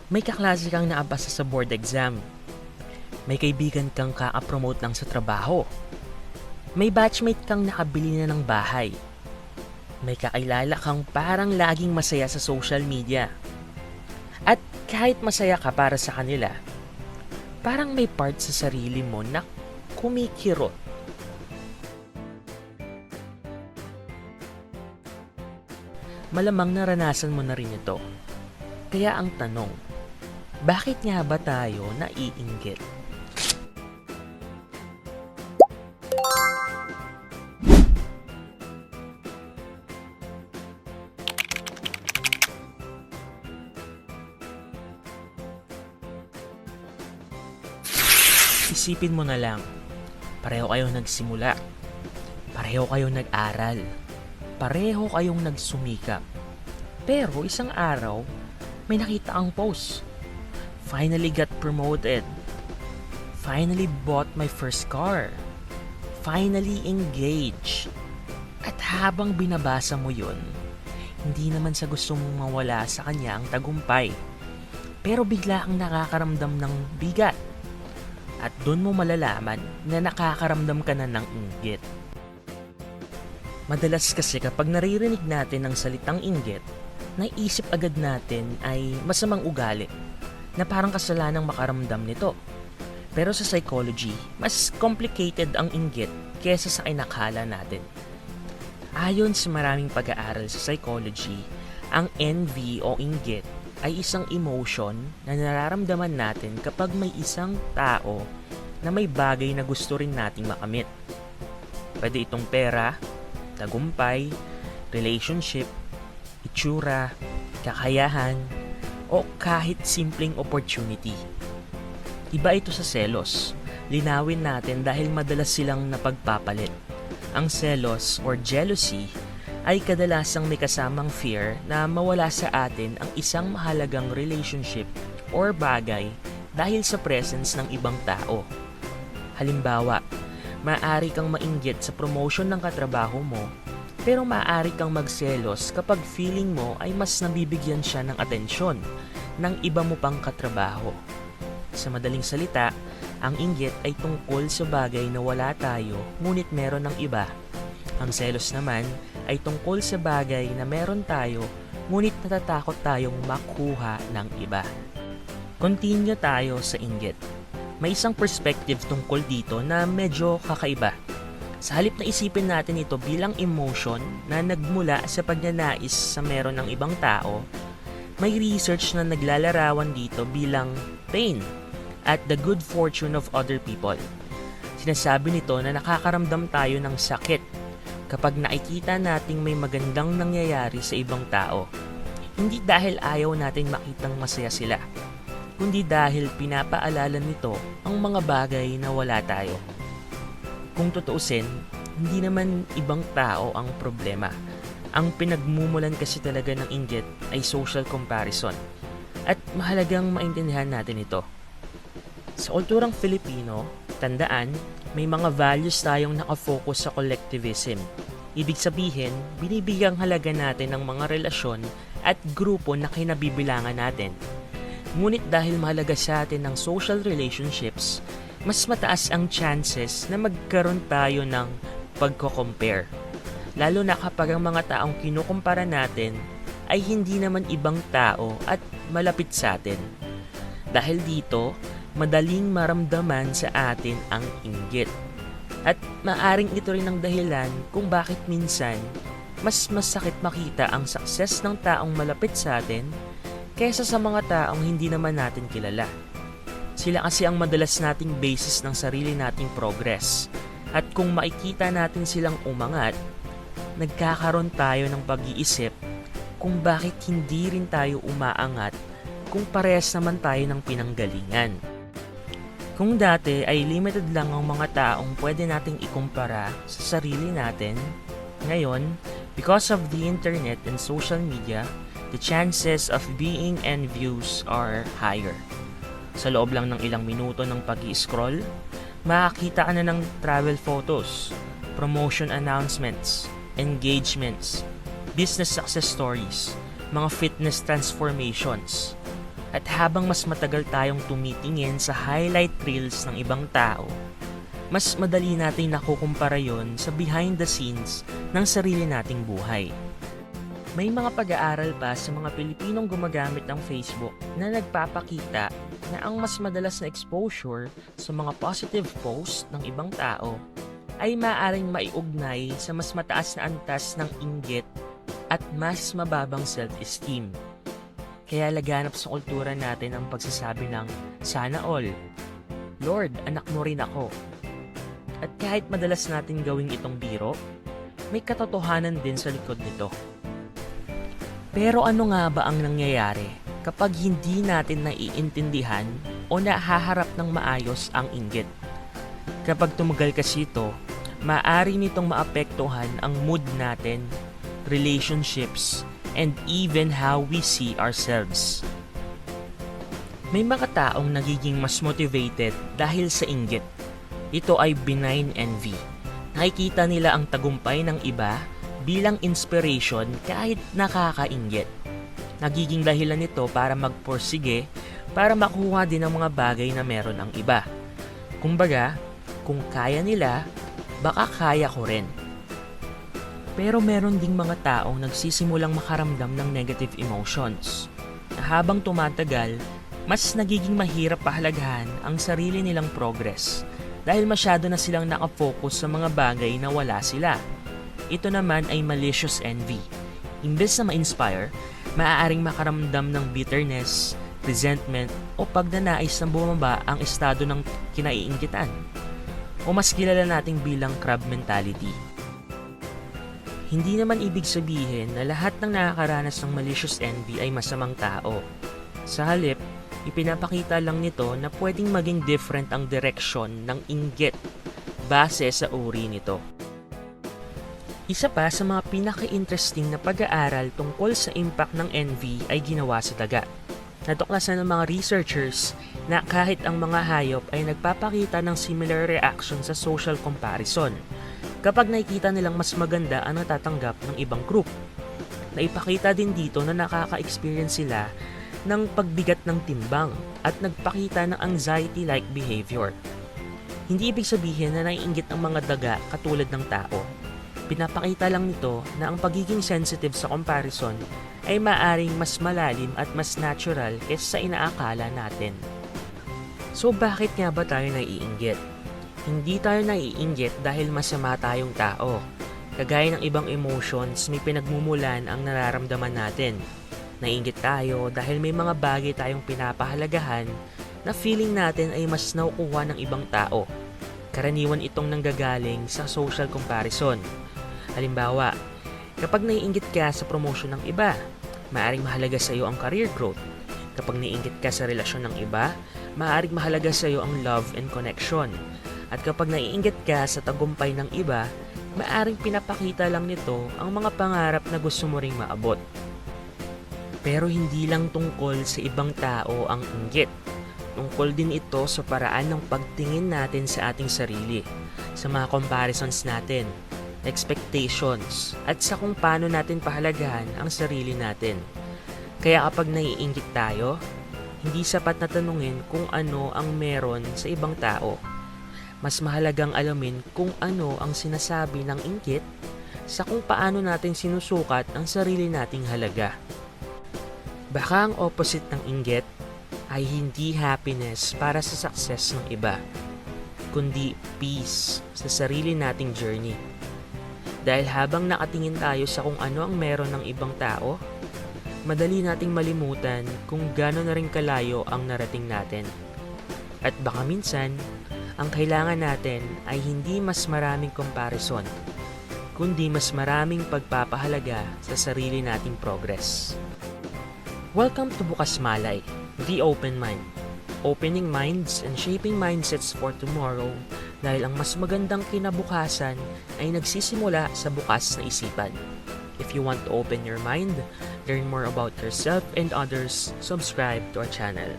May kaklase kang naabasa sa board exam. May kaibigan kang kaka-promote lang sa trabaho. May batchmate kang nakabili na ng bahay. May kakilala kang parang laging masaya sa social media. At kahit masaya ka para sa kanila, parang may part sa sarili mo na kumikirot. Malamang naranasan mo na rin ito. Kaya ang tanong, bakit nga ba tayo naiinggit? Isipin mo na lang, pareho kayong nagsimula, pareho kayong nag-aral, pareho kayong nagsumikap. Pero isang araw, may nakita kang post. Finally got promoted. Finally bought my first car. Finally engaged. At habang binabasa mo yun, hindi naman sa gusto mong mawala sa kanya ang tagumpay. Pero bigla kang nakakaramdam ng bigat. At doon mo malalaman na nakakaramdam ka na ng inggit. Madalas kasi kapag naririnig natin ang salitang inggit, naisip agad natin ay masamang ugali na parang kasalanang makaramdam nito. Pero sa psychology, mas complicated ang inggit kesa sa inakala natin. Ayon sa maraming pag-aaral sa psychology, ang envy o inggit ay isang emotion na nararamdaman natin kapag may isang tao na may bagay na gusto rin nating makamit. Pwede itong pera, tagumpay, relationship, itsura, kakayahan, o kahit simpleng opportunity. Iba ito sa selos. Linawin natin dahil madalas silang napagpapalit. Ang selos or jealousy ay kadalasang may kasamang fear na mawala sa atin ang isang mahalagang relationship or bagay dahil sa presence ng ibang tao. Halimbawa, maaari kang mainggit sa promotion ng katrabaho mo, pero maaari kang magselos kapag feeling mo ay mas nabibigyan siya ng atensyon ng iba mo pang katrabaho. Sa madaling salita, ang inggit ay tungkol sa bagay na wala tayo ngunit meron ng iba. Ang selos naman ay tungkol sa bagay na meron tayo ngunit natatakot tayong makuha ng iba. Continue tayo sa inggit. May isang perspective tungkol dito na medyo kakaiba. Sa halip na isipin natin ito bilang emotion na nagmula sa pagnanais sa meron ng ibang tao, may research na naglalarawan dito bilang pain at the good fortune of other people. Sinasabi nito na nakakaramdam tayo ng sakit kapag nakikita nating may magandang nangyayari sa ibang tao. Hindi dahil ayaw natin makitang masaya sila, kundi dahil pinapaalala nito ang mga bagay na wala tayo. Kung tutuusin, hindi naman ibang tao ang problema. Ang pinagmumulan kasi talaga ng inggit ay social comparison. At mahalagang maintindihan natin ito. Sa kulturang Filipino, tandaan, may mga values tayong nakafocus sa collectivism. Ibig sabihin, binibigyang halaga natin ang mga relasyon at grupo na kinabibilangan natin. Ngunit dahil mahalaga sa atin ang social relationships, mas mataas ang chances na magkaroon tayo ng pagko-compare. Lalo na kapag ang mga taong kinukumpara natin ay hindi naman ibang tao at malapit sa atin. Dahil dito, madaling maramdaman sa atin ang inggit. At maaring ito rin ang dahilan kung bakit minsan mas masakit makita ang success ng taong malapit sa atin kaysa sa mga taong hindi naman natin kilala. Sila kasi ang madalas nating basis ng sarili nating progress. At kung makikita natin silang umangat, nagkakaroon tayo ng pag-iisip kung bakit hindi rin tayo umaangat kung parehas naman tayo ng pinanggalingan. Kung dati ay limited lang ang mga taong pwede nating ikumpara sa sarili natin, ngayon, because of the internet and social media, the chances of being envious are higher. Sa loob lang ng ilang minuto ng pag-i-scroll, makakita ka na ng travel photos, promotion announcements, engagements, business success stories, mga fitness transformations. At habang mas matagal tayong tumitingin sa highlight reels ng ibang tao, mas madali natin nakukumpara yon sa behind the scenes ng sarili nating buhay. May mga pag-aaral pa sa mga Pilipinong gumagamit ng Facebook na nagpapakita na ang mas madalas na exposure sa mga positive post ng ibang tao ay maaaring maiugnay sa mas mataas na antas ng inggit at mas mababang self-esteem. Kaya laganap sa kultura natin ang pagsasabi ng sana all, Lord, anak mo rin ako. At kahit madalas natin gawing itong biro, may katotohanan din sa likod nito. Pero ano nga ba ang nangyayari kapag hindi natin naiintindihan o nahaharap ng maayos ang inggit? Kapag tumagal kasi ito, maaari nitong maapektuhan ang mood natin, relationships, and even how we see ourselves. May mga taong nagiging mas motivated dahil sa inggit. Ito ay benign envy. Nakikita nila ang tagumpay ng iba bilang inspiration kahit nakakainggit. Nagiging dahilan nito para magporsige para makuha din ang mga bagay na meron ang iba. Kumbaga, kung kaya nila, baka kaya ko rin. Pero meron ding mga taong nagsisimulang makaramdam ng negative emotions. Habang tumatagal, mas nagiging mahirap pahalagahan ang sarili nilang progress dahil masyado na silang nakafocus sa mga bagay na wala sila. Ito naman ay malicious envy. Imbes na ma-inspire, maaaring makaramdam ng bitterness, resentment o pagnanais na bumaba ang estado ng kinaiinggitan. O mas kilala nating bilang crab mentality. Hindi naman ibig sabihin na lahat ng nakakaranas ng malicious envy ay masamang tao. Sa halip, ipinapakita lang nito na pwedeng maging different ang direksyon ng inggit base sa uri nito. Isa pa sa mga pinaka-interesting na pag-aaral tungkol sa impact ng envy ay ginawa sa daga. Natuklasan ng mga researchers na kahit ang mga hayop ay nagpapakita ng similar reaction sa social comparison kapag nakikita nilang mas maganda ang natatanggap ng ibang group. Naipakita din dito na nakaka-experience sila ng pagbigat ng timbang at nagpakita ng anxiety-like behavior. Hindi ibig sabihin na naiinggit ang mga daga katulad ng tao. Pinapakita lang nito na ang pagiging sensitive sa comparison ay maaring mas malalim at mas natural kaysa sa inaakala natin. So bakit nga ba tayo naiinggit? Hindi tayo naiinggit dahil masama tayong tao. Kagaya ng ibang emotions, may pinagmumulan ang nararamdaman natin. Naiinggit tayo dahil may mga bagay tayong pinapahalagahan na feeling natin ay mas nakukuha ng ibang tao. Karaniwan itong nanggagaling sa social comparison. Halimbawa, kapag naiinggit ka sa promotion ng iba, maaaring mahalaga sa iyo ang career growth. Kapag naiinggit ka sa relasyon ng iba, maaaring mahalaga sa iyo ang love and connection. At kapag naiinggit ka sa tagumpay ng iba, maaaring pinapakita lang nito ang mga pangarap na gusto mo ring maabot. Pero hindi lang tungkol sa ibang tao ang inggit. Tungkol din ito sa paraan ng pagtingin natin sa ating sarili, sa mga comparisons natin, expectations, at sa kung paano natin pahalagahan ang sarili natin. Kaya kapag naiinggit tayo, hindi sapat na tanungin kung ano ang meron sa ibang tao. Mas mahalagang alamin kung ano ang sinasabi ng inggit sa kung paano natin sinusukat ang sarili nating halaga. Baka ang opposite ng inggit ay hindi happiness para sa success ng iba, kundi peace sa sarili nating journey. Dahil habang nakatingin tayo sa kung ano ang meron ng ibang tao, madali nating malimutan kung gaano na rin kalayo ang narating natin. At baka minsan, ang kailangan natin ay hindi mas maraming comparison, kundi mas maraming pagpapahalaga sa sarili nating progress. Welcome to Bukas Malay, The Open Mind. Opening minds and shaping mindsets for tomorrow dahil ang mas magandang kinabukasan ay nagsisimula sa bukas na isipan. If you want to open your mind, learn more about yourself and others, subscribe to our channel.